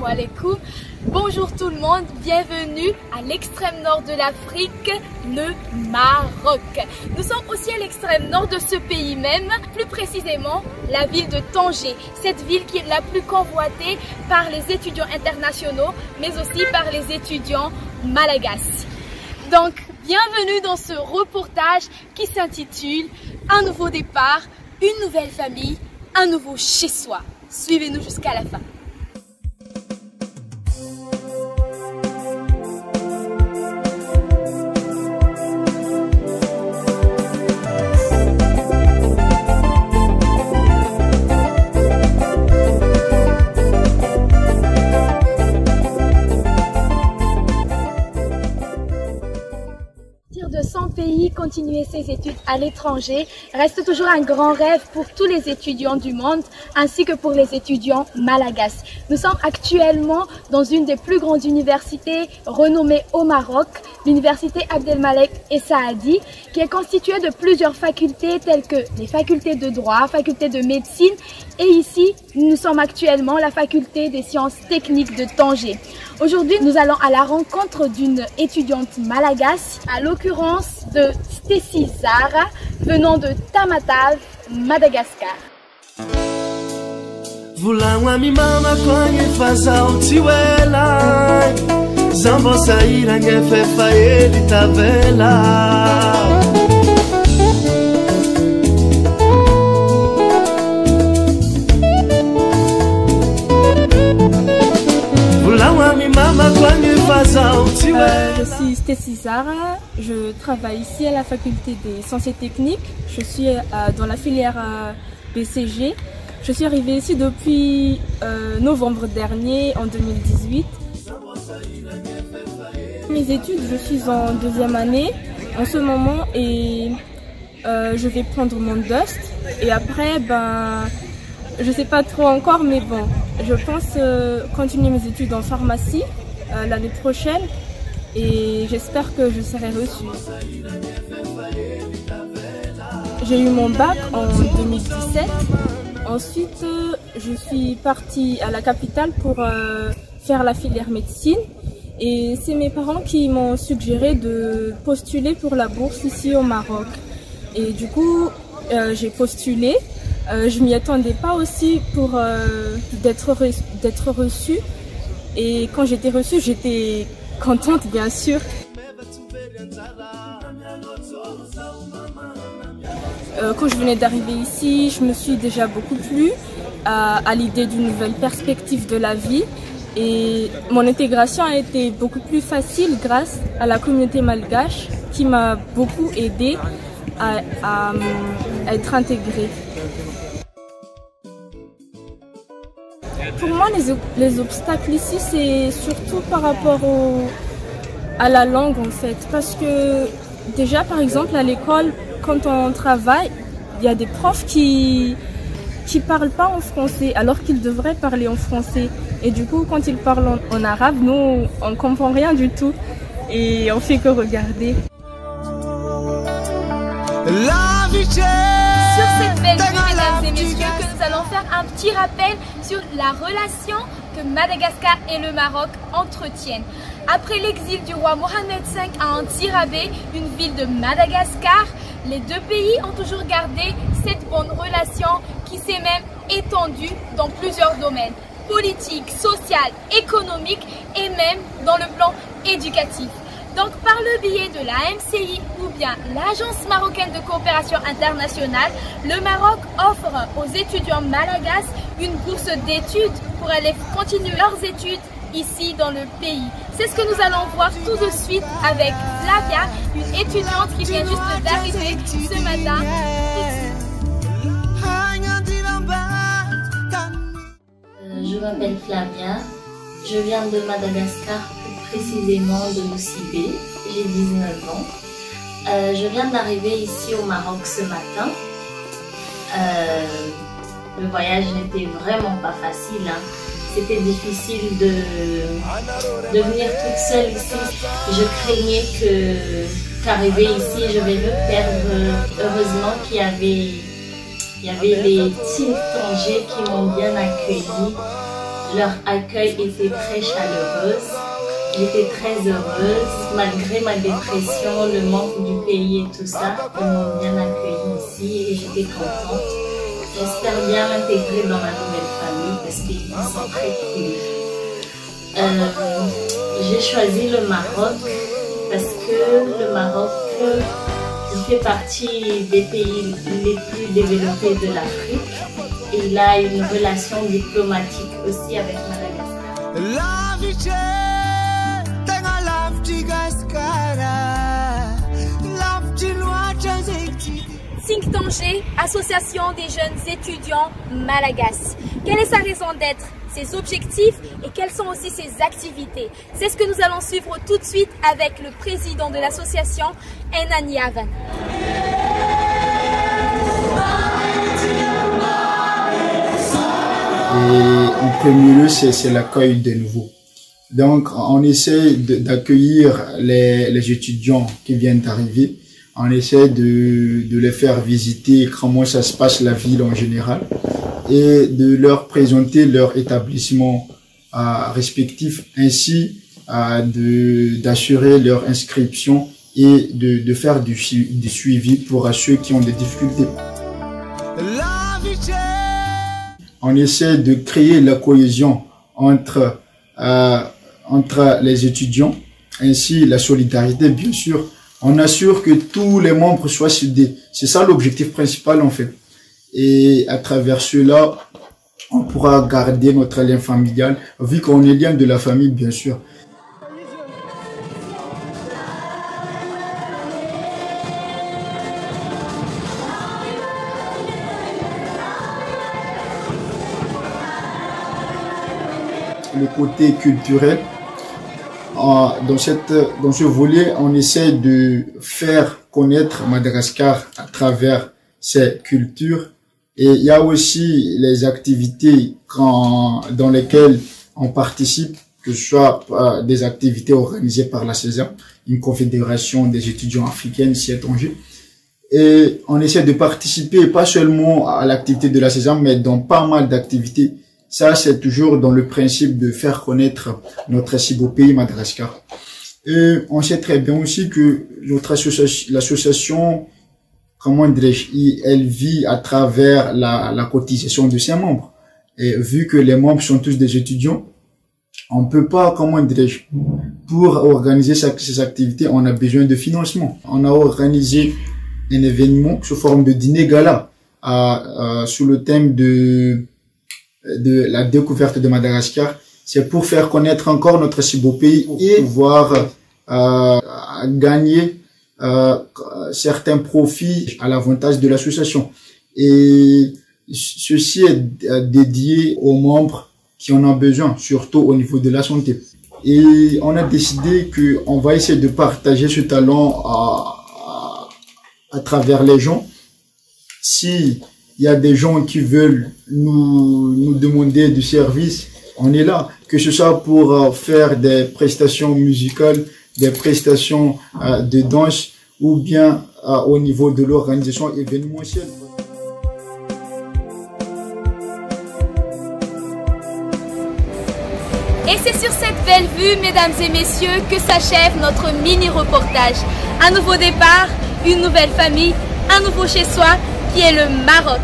alaikum. Bonjour tout le monde, bienvenue à l'extrême nord de l'Afrique, le Maroc. Nous sommes aussi à l'extrême nord de ce pays même, plus précisément la ville de Tanger. Cette ville qui est la plus convoitée par les étudiants internationaux, mais aussi par les étudiants malagasy. Donc, bienvenue dans ce reportage qui s'intitule « Un nouveau départ, une nouvelle famille, un nouveau chez-soi ». Suivez-nous jusqu'à la fin. De 100 pays, continuer ses études à l'étranger reste toujours un grand rêve pour tous les étudiants du monde ainsi que pour les étudiants malagasy. Nous sommes actuellement dans une des plus grandes universités renommées au Maroc, l'université Abdelmalek et Saadi, qui est constituée de plusieurs facultés telles que les facultés de droit, faculté de médecine et ici nous sommes actuellement la faculté des sciences techniques de Tanger. Aujourd'hui, nous allons à la rencontre d'une étudiante malagasy, à l'occurrence de Stacy Zara, venant de Tamatave, Madagascar. Je suis Stacy Zara, je travaille ici à la faculté des sciences et techniques, je suis dans la filière BCG. Je suis arrivée ici depuis novembre dernier, en 2018. Mes études, je suis en deuxième année en ce moment et je vais prendre mon DUST et après, je sais pas trop encore, mais bon, je pense continuer mes études en pharmacie l'année prochaine et j'espère que je serai reçue. J'ai eu mon bac en 2017. Ensuite, je suis partie à la capitale pour faire la filière médecine et c'est mes parents qui m'ont suggéré de postuler pour la bourse ici au Maroc. Et du coup, j'ai postulé. Je m'y attendais pas aussi pour d'être reçue. Et quand j'étais reçue, j'étais contente, bien sûr. Quand je venais d'arriver ici, je me suis déjà beaucoup plu à l'idée d'une nouvelle perspective de la vie. Et mon intégration a été beaucoup plus facile grâce à la communauté malgache qui m'a beaucoup aidée à être intégrée. Pour moi, les obstacles ici, c'est surtout par rapport à la langue en fait. Parce que déjà, par exemple, à l'école, quand on travaille, il y a des profs qui parlent pas en français alors qu'ils devraient parler en français. Et du coup, quand ils parlent en arabe, nous, on comprend rien du tout. Et on fait que regarder. Sur cette belle vue, mesdames et messieurs, que nous allons faire un petit rappel sur la relation que Madagascar et le Maroc entretiennent. Après l'exil du roi Mohamed V à Antsirabe, une ville de Madagascar, les deux pays ont toujours gardé cette bonne relation qui s'est même étendue dans plusieurs domaines, politiques, social, économiques et même dans le plan éducatif. Donc par le biais de la MCI ou bien l'Agence marocaine de coopération internationale, le Maroc offre aux étudiants malagasy une bourse d'études pour aller continuer leurs études ici dans le pays. C'est ce que nous allons voir tout de suite avec Flavia, une étudiante qui vient juste d'arriver ce matin. Je m'appelle Flavia, je viens de Madagascar, plus précisément de Loussibé, j'ai 19 ans. Je viens d'arriver ici au Maroc ce matin. Le voyage n'était vraiment pas facile, hein. C'était difficile de venir toute seule ici. Je craignais qu'arriver ici, je vais me perdre. Heureusement qu'il y avait les Team Tanger qui m'ont bien accueilli. Leur accueil était très chaleureux. J'étais très heureuse, malgré ma dépression, le manque du pays et tout ça. Ils m'ont bien accueillie ici et j'étais contente. J'espère bien m'intégrer dans ma nouvelle famille parce qu'ils sont très cool. J'ai choisi le Maroc parce que le Maroc il fait partie des pays les plus développés de l'Afrique. Il a une relation diplomatique aussi avec Madagascar. Think Tanger, association des jeunes étudiants Malagasy. Quelle est sa raison d'être, ses objectifs et quelles sont aussi ses activités? C'est ce que nous allons suivre tout de suite avec le président de l'association, Enani Avan. Et en premier lieu, c'est l'accueil des nouveaux. Donc, on essaie d'accueillir les étudiants qui viennent d'arriver. On essaie de les faire visiter comment ça se passe la ville en général et de leur présenter leur établissement respectif, ainsi d'assurer leur inscription et de faire du suivi pour ceux qui ont des difficultés. On essaie de créer la cohésion entre les étudiants, ainsi la solidarité bien sûr. On assure que tous les membres soient soudés. C'est ça l'objectif principal en fait. Et à travers cela, on pourra garder notre lien familial, vu qu'on est lien de la famille bien sûr. Le côté culturel, dans ce volet, on essaie de faire connaître Madagascar à travers ses cultures. Et il y a aussi les activités dans lesquelles on participe, que ce soit des activités organisées par la CESAM, une confédération des étudiants africains ici à Tanger. Et on essaie de participer pas seulement à l'activité de la CESAM, mais dans pas mal d'activités. Ça, c'est toujours dans le principe de faire connaître notre si beau pays, Madagascar. Et on sait très bien aussi que l'association, comment dirais-je, elle vit à travers la cotisation de ses membres. Et vu que les membres sont tous des étudiants, on peut pas, comment dirais-je, pour organiser ces activités, on a besoin de financement. On a organisé un événement sous forme de dîner-gala sous le thème de la découverte de Madagascar. C'est pour faire connaître encore notre si beau pays et pouvoir gagner certains profits à l'avantage de l'association. Et ceci est dédié aux membres qui en ont besoin, surtout au niveau de la santé. Et on a décidé qu'on va essayer de partager ce talent à travers les gens. Si il y a des gens qui veulent nous demander du service, on est là. Que ce soit pour faire des prestations musicales, des prestations de danse, ou bien au niveau de l'organisation événementielle. Et c'est sur cette belle vue, mesdames et messieurs, que s'achève notre mini-reportage. Un nouveau départ, une nouvelle famille, un nouveau chez-soi, qui est le Maroc.